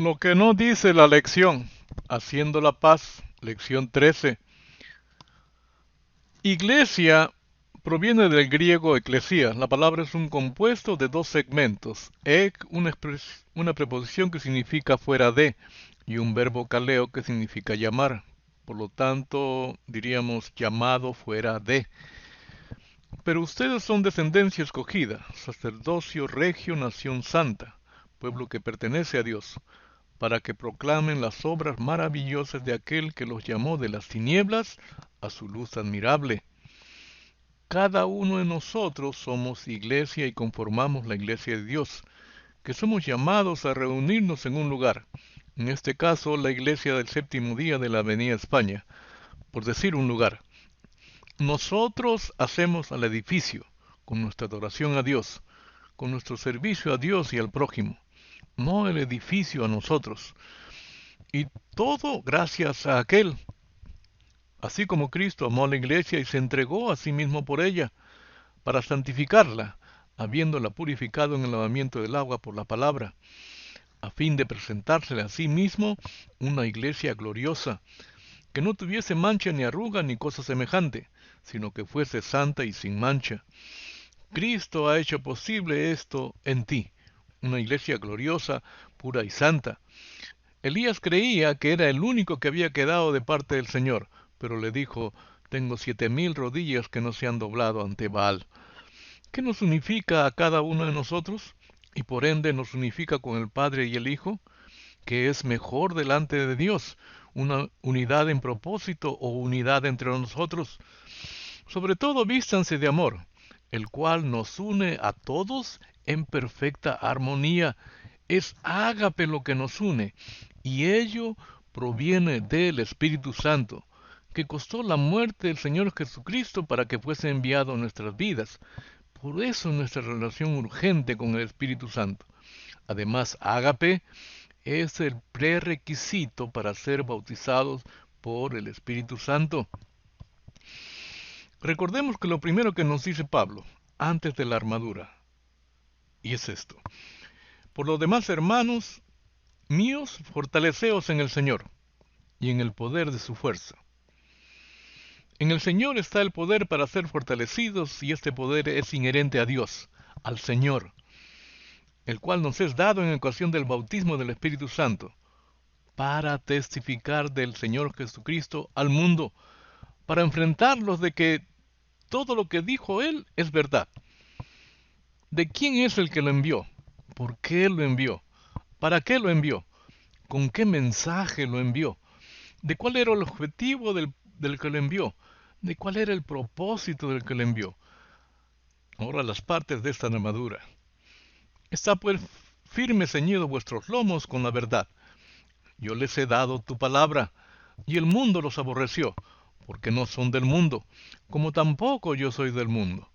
Lo que no dice la lección, haciendo la paz, lección 13. Iglesia proviene del griego eclesia. La palabra es un compuesto de dos segmentos. Una preposición que significa fuera de, y un verbo kaleo que significa llamar. Por lo tanto, diríamos llamado fuera de. Pero ustedes son descendencia escogida, sacerdocio regio, nación santa, pueblo que pertenece a Dios, para que proclamen las obras maravillosas de aquel que los llamó de las tinieblas a su luz admirable. Cada uno de nosotros somos iglesia y conformamos la iglesia de Dios, que somos llamados a reunirnos en un lugar, en este caso la iglesia del séptimo día de la Avenida España, por decir un lugar. Nosotros hacemos al edificio, con nuestra adoración a Dios, con nuestro servicio a Dios y al prójimo, no el edificio a nosotros. Y todo gracias a aquel, así como Cristo amó a la iglesia y se entregó a sí mismo por ella, para santificarla, habiéndola purificado en el lavamiento del agua por la palabra, a fin de presentársela a sí mismo una iglesia gloriosa, que no tuviese mancha ni arruga ni cosa semejante, sino que fuese santa y sin mancha. Cristo ha hecho posible esto en ti, una iglesia gloriosa, pura y santa. Elías creía que era el único que había quedado de parte del Señor, pero le dijo, tengo 7000 rodillas que no se han doblado ante Baal. ¿Qué nos unifica a cada uno de nosotros? Y por ende nos unifica con el Padre y el Hijo, que es mejor delante de Dios, una unidad en propósito o unidad entre nosotros. Sobre todo vístanse de amor, el cual nos une a todos en perfecta armonía. Es ágape lo que nos une, y ello proviene del Espíritu Santo, que costó la muerte del Señor Jesucristo para que fuese enviado a nuestras vidas. Por eso nuestra relación urgente con el Espíritu Santo. Además, ágape es el prerequisito para ser bautizados por el Espíritu Santo. Recordemos que lo primero que nos dice Pablo, antes de la armadura, y es esto. Por lo demás, hermanos míos, fortaleceos en el Señor y en el poder de su fuerza. En el Señor está el poder para ser fortalecidos y este poder es inherente a Dios, al Señor, el cual nos es dado en ocasión del bautismo del Espíritu Santo, para testificar del Señor Jesucristo al mundo, para enfrentarlos de que todo lo que dijo Él es verdad. ¿De quién es el que lo envió? ¿Por qué lo envió? ¿Para qué lo envió? ¿Con qué mensaje lo envió? ¿De cuál era el objetivo del que lo envió? ¿De cuál era el propósito del que lo envió? Ahora las partes de esta armadura. Está pues firme ceñido vuestros lomos con la verdad. Yo les he dado tu palabra, y el mundo los aborreció, porque no son del mundo, como tampoco yo soy del mundo.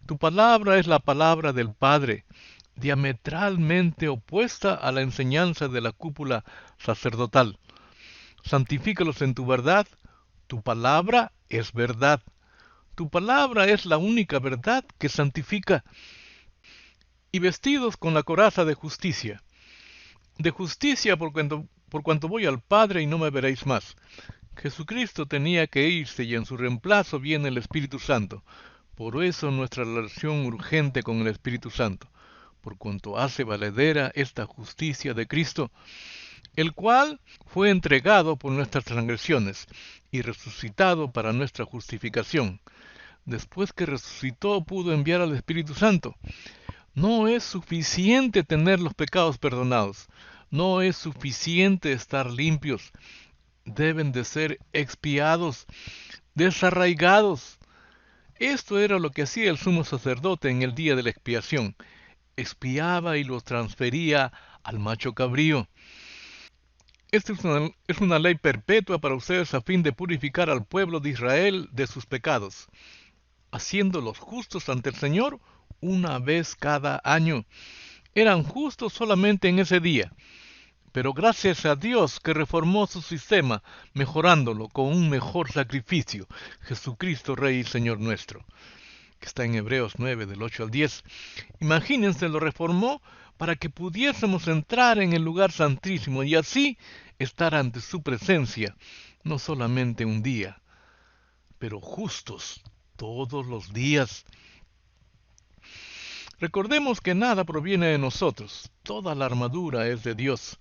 Tu palabra es la palabra del Padre, diametralmente opuesta a la enseñanza de la cúpula sacerdotal. Santifícalos en tu verdad, tu palabra es verdad. Tu palabra es la única verdad que santifica. Y vestidos con la coraza de justicia por cuanto voy al Padre y no me veréis más. Jesucristo tenía que irse y en su reemplazo viene el Espíritu Santo. Por eso nuestra relación urgente con el Espíritu Santo, por cuanto hace valedera esta justicia de Cristo, el cual fue entregado por nuestras transgresiones y resucitado para nuestra justificación. Después que resucitó pudo enviar al Espíritu Santo. No es suficiente tener los pecados perdonados, no es suficiente estar limpios, deben de ser expiados, desarraigados. Esto era lo que hacía el sumo sacerdote en el día de la expiación. Expiaba y los transfería al macho cabrío. Esta es una ley perpetua para ustedes a fin de purificar al pueblo de Israel de sus pecados, haciéndolos justos ante el Señor una vez cada año. Eran justos solamente en ese día, pero gracias a Dios que reformó su sistema, mejorándolo con un mejor sacrificio, Jesucristo Rey y Señor nuestro, que está en Hebreos 9, del 8 al 10. Imagínense, lo reformó para que pudiésemos entrar en el lugar santísimo y así estar ante su presencia, no solamente un día, pero justos todos los días. Recordemos que nada proviene de nosotros, toda la armadura es de Dios,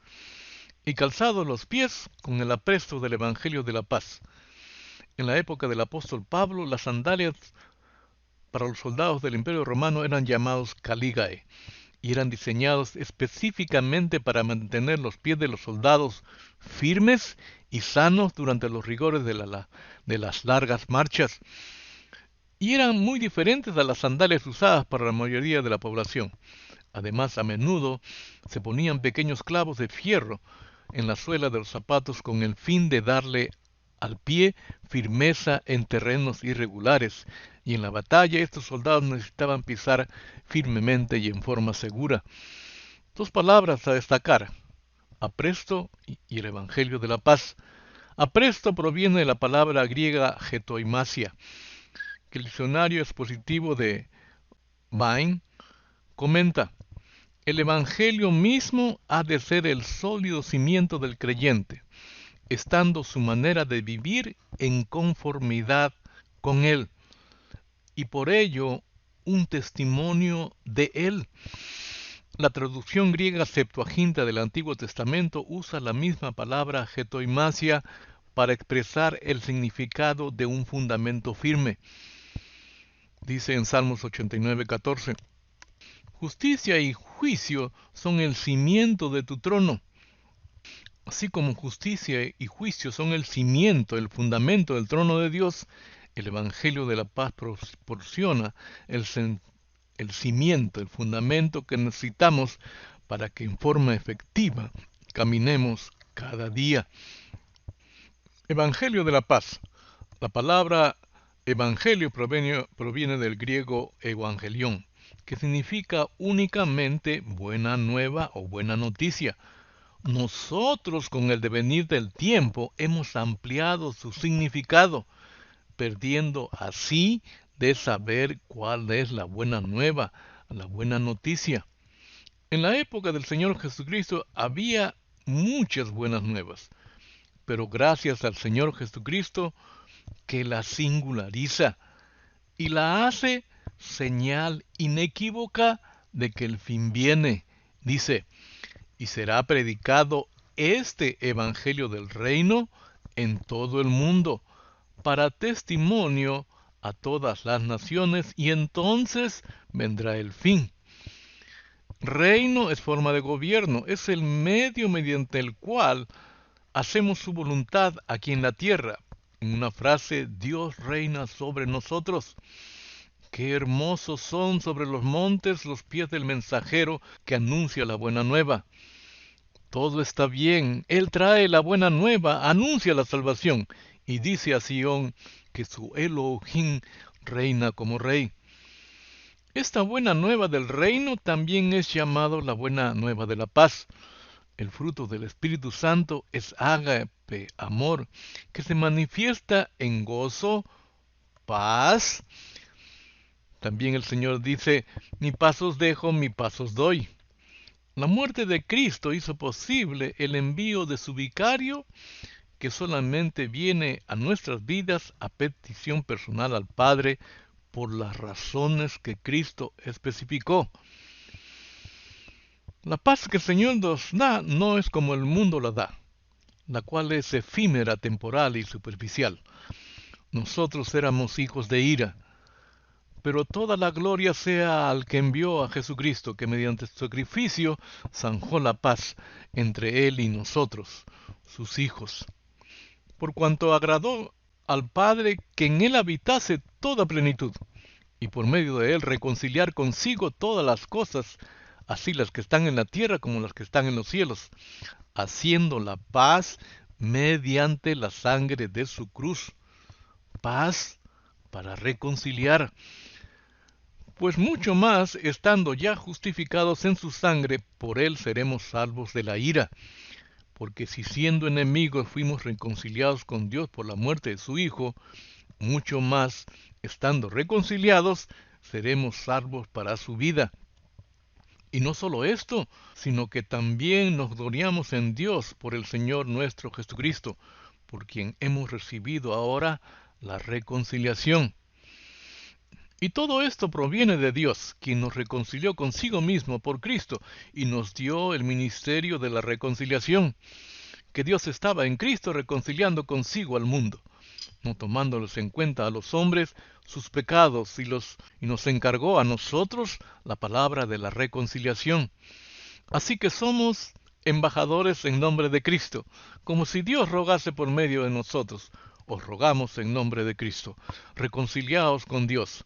y calzados los pies con el apresto del Evangelio de la paz. En la época del apóstol Pablo, las sandalias para los soldados del Imperio Romano eran llamados caligae, y eran diseñados específicamente para mantener los pies de los soldados firmes y sanos durante los rigores de las largas marchas, y eran muy diferentes a las sandalias usadas para la mayoría de la población. Además, a menudo se ponían pequeños clavos de fierro en la suela de los zapatos con el fin de darle al pie firmeza en terrenos irregulares, y en la batalla estos soldados necesitaban pisar firmemente y en forma segura. Dos palabras a destacar: apresto y el Evangelio de la paz. Apresto proviene de la palabra griega getoimasia, que el diccionario expositivo de Vine comenta: el Evangelio mismo ha de ser el sólido cimiento del creyente, estando su manera de vivir en conformidad con él, y por ello un testimonio de él. La traducción griega Septuaginta del Antiguo Testamento usa la misma palabra getoimasia para expresar el significado de un fundamento firme. Dice en Salmos 89:14: justicia y juicio son el cimiento de tu trono. Así como justicia y juicio son el cimiento, el fundamento del trono de Dios, el Evangelio de la paz proporciona el cimiento, el fundamento que necesitamos para que en forma efectiva caminemos cada día. Evangelio de la paz. La palabra evangelio proviene del griego evangelión, que significa únicamente buena nueva o buena noticia. Nosotros, con el devenir del tiempo, hemos ampliado su significado, perdiendo así de saber cuál es la buena nueva, la buena noticia. En la época del Señor Jesucristo había muchas buenas nuevas, pero gracias al Señor Jesucristo, que la singulariza y la hace señal inequívoca de que el fin viene. Dice: y será predicado este evangelio del reino en todo el mundo, para testimonio a todas las naciones, y entonces vendrá el fin. Reino es forma de gobierno, es el medio mediante el cual hacemos su voluntad aquí en la tierra. En una frase: Dios reina sobre nosotros. Qué hermosos son sobre los montes los pies del mensajero que anuncia la buena nueva. Todo está bien, Él trae la buena nueva, anuncia la salvación, y dice a Sión que su Elohim reina como rey. Esta buena nueva del reino también es llamado la buena nueva de la paz. El fruto del Espíritu Santo es ágape, amor, que se manifiesta en gozo, paz. También el Señor dice: mi paz os dejo, mi paz os doy. La muerte de Cristo hizo posible el envío de su vicario, que solamente viene a nuestras vidas a petición personal al Padre por las razones que Cristo especificó. La paz que el Señor nos da no es como el mundo la da, la cual es efímera, temporal y superficial. Nosotros éramos hijos de ira, pero toda la gloria sea al que envió a Jesucristo, que mediante su sacrificio zanjó la paz entre Él y nosotros, sus hijos. Por cuanto agradó al Padre que en Él habitase toda plenitud, y por medio de Él reconciliar consigo todas las cosas, así las que están en la tierra como las que están en los cielos, haciendo la paz mediante la sangre de su cruz. Paz para reconciliar. Pues mucho más, estando ya justificados en su sangre, por Él seremos salvos de la ira. Porque si siendo enemigos fuimos reconciliados con Dios por la muerte de su Hijo, mucho más, estando reconciliados, seremos salvos para su vida. Y no solo esto, sino que también nos gloriamos en Dios por el Señor nuestro Jesucristo, por quien hemos recibido ahora la reconciliación. Y todo esto proviene de Dios, quien nos reconcilió consigo mismo por Cristo y nos dio el ministerio de la reconciliación, que Dios estaba en Cristo reconciliando consigo al mundo, no tomándolos en cuenta a los hombres sus pecados, y nos encargó a nosotros la palabra de la reconciliación. Así que somos embajadores en nombre de Cristo, como si Dios rogase por medio de nosotros. Os rogamos en nombre de Cristo, reconciliaos con Dios.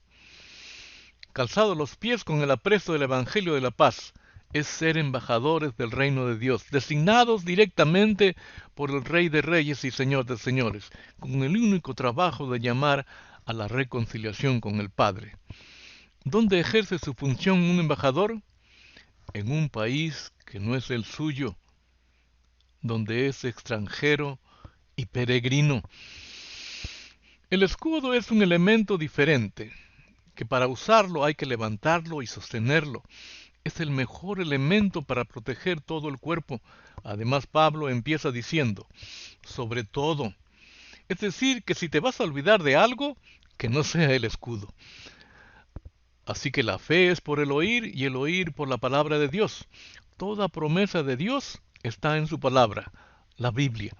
Calzados los pies con el apresto del Evangelio de la paz, es ser embajadores del reino de Dios, designados directamente por el Rey de Reyes y Señor de Señores, con el único trabajo de llamar a la reconciliación con el Padre. ¿Dónde ejerce su función un embajador? En un país que no es el suyo, donde es extranjero y peregrino. El escudo es un elemento diferente, que para usarlo hay que levantarlo y sostenerlo. Es el mejor elemento para proteger todo el cuerpo. Además, Pablo empieza diciendo, sobre todo. Es decir, que si te vas a olvidar de algo, que no sea el escudo. Así que la fe es por el oír y el oír por la palabra de Dios. Toda promesa de Dios está en su palabra, la Biblia.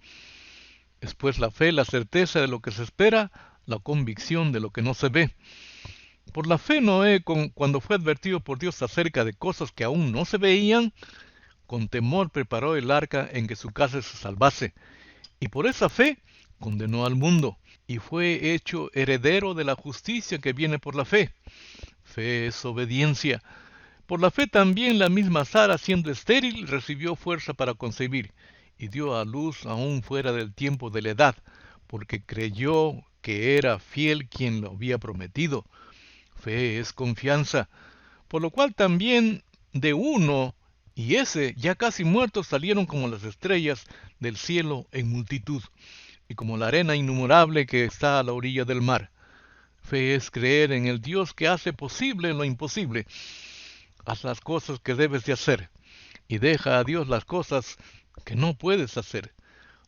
Después la fe, la certeza de lo que se espera, la convicción de lo que no se ve. Por la fe Noé, cuando fue advertido por Dios acerca de cosas que aún no se veían, con temor preparó el arca en que su casa se salvase. Y por esa fe condenó al mundo, y fue hecho heredero de la justicia que viene por la fe. Fe es obediencia. Por la fe también la misma Sara, siendo estéril, recibió fuerza para concebir, y dio a luz aún fuera del tiempo de la edad, porque creyó que era fiel quien lo había prometido. Fe es confianza, por lo cual también de uno, y ese ya casi muerto, salieron como las estrellas del cielo en multitud, y como la arena innumerable que está a la orilla del mar. Fe es creer en el Dios que hace posible lo imposible. Haz las cosas que debes de hacer, y deja a Dios las cosas que no puedes hacer.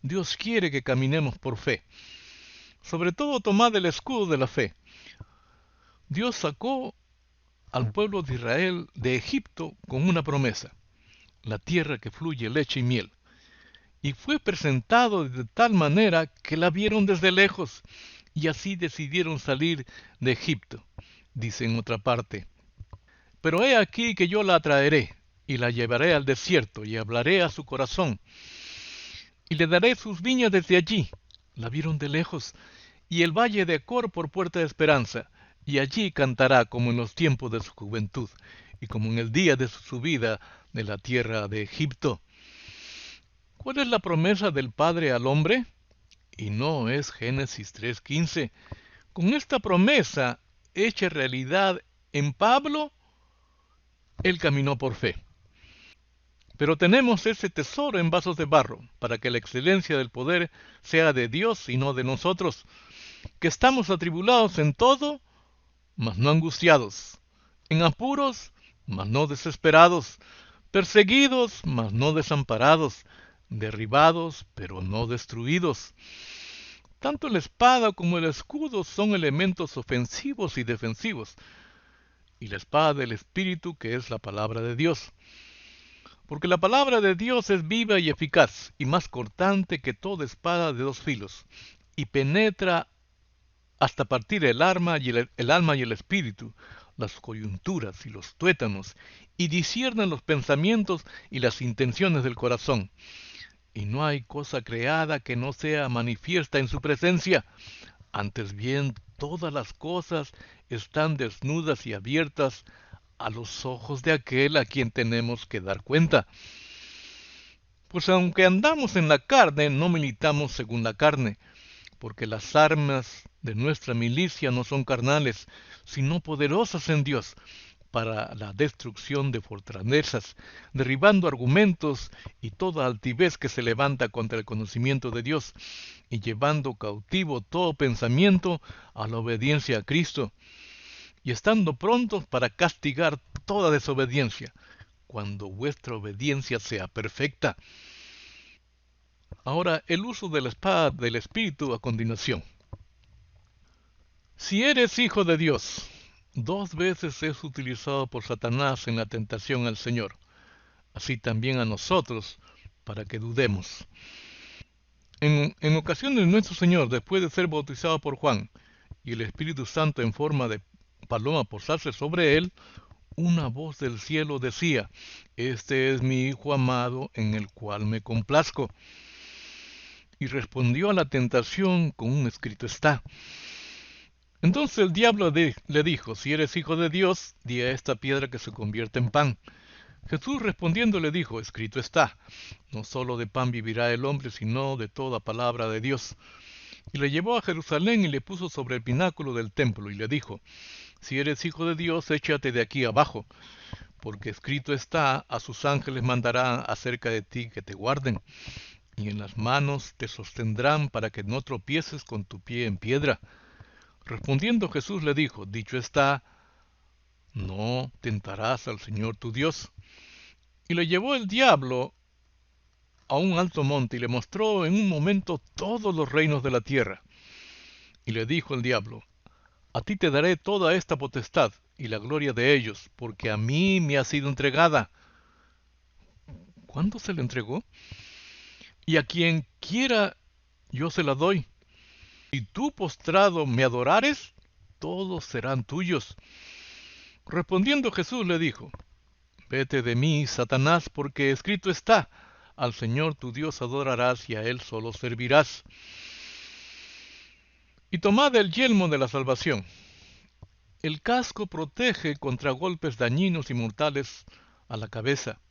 Dios quiere que caminemos por fe. Sobre todo, tomad el escudo de la fe. Dios sacó al pueblo de Israel de Egipto con una promesa, la tierra que fluye leche y miel. Y fue presentado de tal manera que la vieron desde lejos, y así decidieron salir de Egipto. Dice en otra parte, pero he aquí que yo la atraeré, y la llevaré al desierto, y hablaré a su corazón, y le daré sus viñas desde allí. La vieron de lejos, y el valle de Acor por puerta de esperanza, y allí cantará como en los tiempos de su juventud, y como en el día de su subida de la tierra de Egipto. ¿Cuál es la promesa del Padre al hombre? Y no es Génesis 3:15. Con esta promesa hecha realidad en Pablo, él caminó por fe. Pero tenemos ese tesoro en vasos de barro, para que la excelencia del poder sea de Dios y no de nosotros, que estamos atribulados en todo, mas no angustiados, en apuros, mas no desesperados, perseguidos, mas no desamparados, derribados, pero no destruidos. Tanto la espada como el escudo son elementos ofensivos y defensivos, y la espada del Espíritu, que es la palabra de Dios. Porque la palabra de Dios es viva y eficaz, y más cortante que toda espada de dos filos, y penetra hasta partir el alma y el espíritu, las coyunturas y los tuétanos, y discierne los pensamientos y las intenciones del corazón. Y no hay cosa creada que no sea manifiesta en su presencia. Antes bien, todas las cosas están desnudas y abiertas a los ojos de aquel a quien tenemos que dar cuenta. Pues aunque andamos en la carne, no militamos según la carne, porque las armas de nuestra milicia no son carnales, sino poderosas en Dios, para la destrucción de fortalezas, derribando argumentos y toda altivez que se levanta contra el conocimiento de Dios, y llevando cautivo todo pensamiento a la obediencia a Cristo, y estando prontos para castigar toda desobediencia, cuando vuestra obediencia sea perfecta. Ahora, el uso de la espada del Espíritu a continuación. Si eres hijo de Dios, 2 veces es utilizado por Satanás en la tentación al Señor, así también a nosotros, para que dudemos. En ocasiones nuestro Señor, después de ser bautizado por Juan, y el Espíritu Santo en forma de paloma posarse sobre él, una voz del cielo decía: Este es mi Hijo amado, en el cual me complazco. Y respondió a la tentación con un escrito está. Entonces el diablo le dijo: Si eres hijo de Dios, di a esta piedra que se convierta en pan. Jesús respondiendo le dijo: Escrito está, no solo de pan vivirá el hombre, sino de toda palabra de Dios. Y le llevó a Jerusalén y le puso sobre el pináculo del templo, y le dijo: Si eres hijo de Dios, échate de aquí abajo, porque escrito está: A sus ángeles mandará acerca de ti que te guarden, y en las manos te sostendrán para que no tropieces con tu pie en piedra. Respondiendo Jesús le dijo: Dicho está, no tentarás al Señor tu Dios. Y le llevó el diablo a un alto monte y le mostró en un momento todos los reinos de la tierra. Y le dijo el diablo: A ti te daré toda esta potestad y la gloria de ellos, porque a mí me ha sido entregada. ¿Cuándo se le entregó? Y a quien quiera yo se la doy. Si tú postrado me adorares, todos serán tuyos. Respondiendo Jesús le dijo: Vete de mí, Satanás, porque escrito está: Al Señor tu Dios adorarás y a Él solo servirás. Y tomad el yelmo de la salvación. El casco protege contra golpes dañinos y mortales a la cabeza.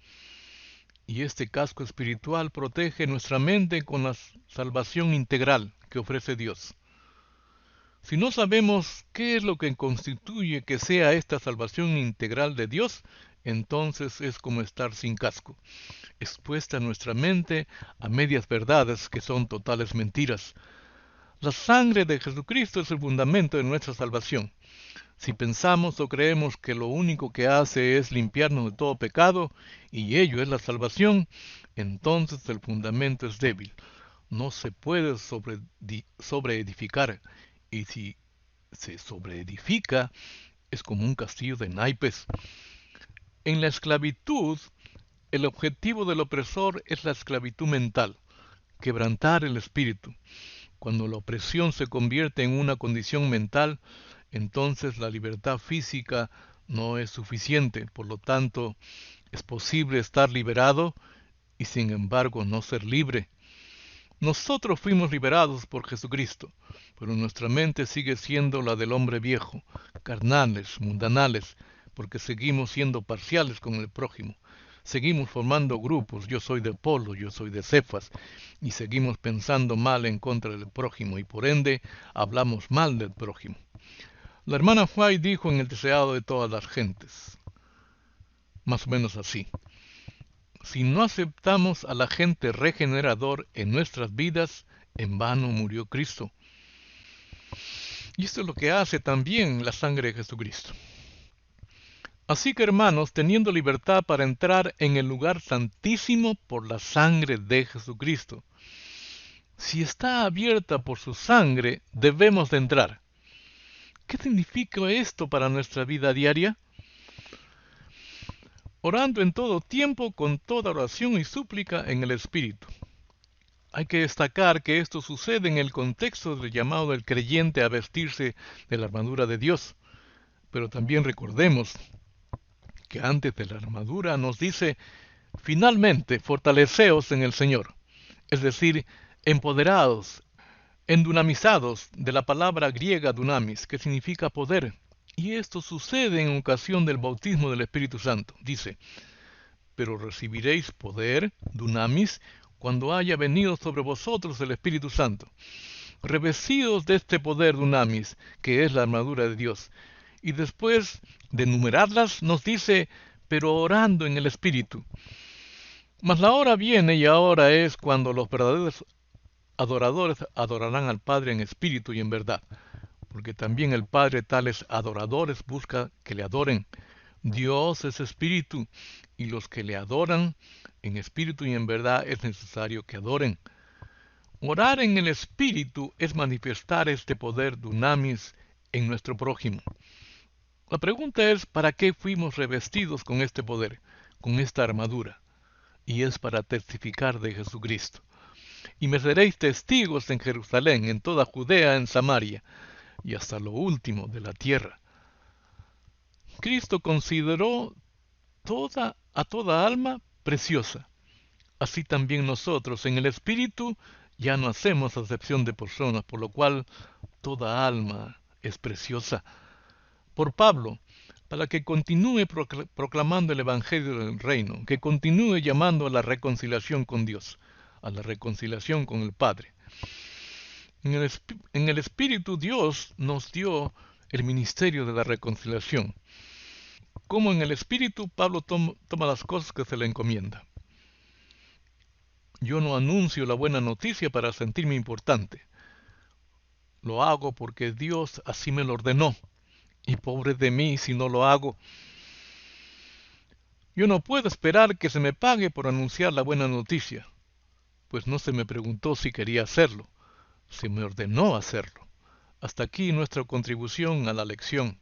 Y este casco espiritual protege nuestra mente con la salvación integral que ofrece Dios. Si no sabemos qué es lo que constituye que sea esta salvación integral de Dios, entonces es como estar sin casco, expuesta nuestra mente a medias verdades que son totales mentiras. La sangre de Jesucristo es el fundamento de nuestra salvación. Si pensamos o creemos que lo único que hace es limpiarnos de todo pecado, y ello es la salvación, entonces el fundamento es débil. No se puede sobreedificar, y si se sobreedifica, es como un castillo de naipes. En la esclavitud, el objetivo del opresor es la esclavitud mental, quebrantar el espíritu. Cuando la opresión se convierte en una condición mental, entonces la libertad física no es suficiente. Por lo tanto, es posible estar liberado y sin embargo no ser libre. Nosotros fuimos liberados por Jesucristo, pero nuestra mente sigue siendo la del hombre viejo, carnales, mundanales, porque seguimos siendo parciales con el prójimo. Seguimos formando grupos: yo soy de Polo, yo soy de Cefas, y seguimos pensando mal en contra del prójimo, y por ende hablamos mal del prójimo. La hermana White dijo en El deseado de todas las gentes, más o menos así: si no aceptamos al agente regenerador en nuestras vidas, en vano murió Cristo. Y esto es lo que hace también la sangre de Jesucristo. Así que, hermanos, teniendo libertad para entrar en el lugar santísimo por la sangre de Jesucristo, si está abierta por su sangre, debemos de entrar. ¿Qué significa esto para nuestra vida diaria? Orando en todo tiempo, con toda oración y súplica en el Espíritu. Hay que destacar que esto sucede en el contexto del llamado del creyente a vestirse de la armadura de Dios. Pero también recordemos que antes de la armadura nos dice: finalmente, fortaleceos en el Señor. Es decir, empoderados, endunamizados, de la palabra griega dunamis, que significa poder. Y esto sucede en ocasión del bautismo del Espíritu Santo. Dice: pero recibiréis poder, dunamis, cuando haya venido sobre vosotros el Espíritu Santo. Revestidos de este poder dunamis, que es la armadura de Dios. Y después de enumerarlas, nos dice: pero orando en el Espíritu. Mas la hora viene, y ahora es cuando los verdaderos adoradores adorarán al Padre en espíritu y en verdad, porque también el Padre tales adoradores busca que le adoren. Dios es espíritu, y los que le adoran en espíritu y en verdad es necesario que adoren. Orar en el espíritu es manifestar este poder dunamis en nuestro prójimo. La pregunta es, ¿para qué fuimos revestidos con este poder, con esta armadura? Y es para testificar de Jesucristo. Y me seréis testigos en Jerusalén, en toda Judea, en Samaria, y hasta lo último de la tierra. Cristo consideró a toda alma preciosa. Así también nosotros en el Espíritu ya no hacemos acepción de personas, por lo cual toda alma es preciosa. Por Pablo, para que continúe proclamando el Evangelio del Reino, que continúe llamando a la reconciliación con Dios, a la reconciliación con el Padre. En el Espíritu Dios nos dio el ministerio de la reconciliación. Como en el Espíritu, Pablo toma las cosas que se le encomienda. Yo no anuncio la buena noticia para sentirme importante. Lo hago porque Dios así me lo ordenó. Y pobre de mí si no lo hago. Yo no puedo esperar que se me pague por anunciar la buena noticia, pues no se me preguntó si quería hacerlo, se me ordenó hacerlo. Hasta aquí nuestra contribución a la lección.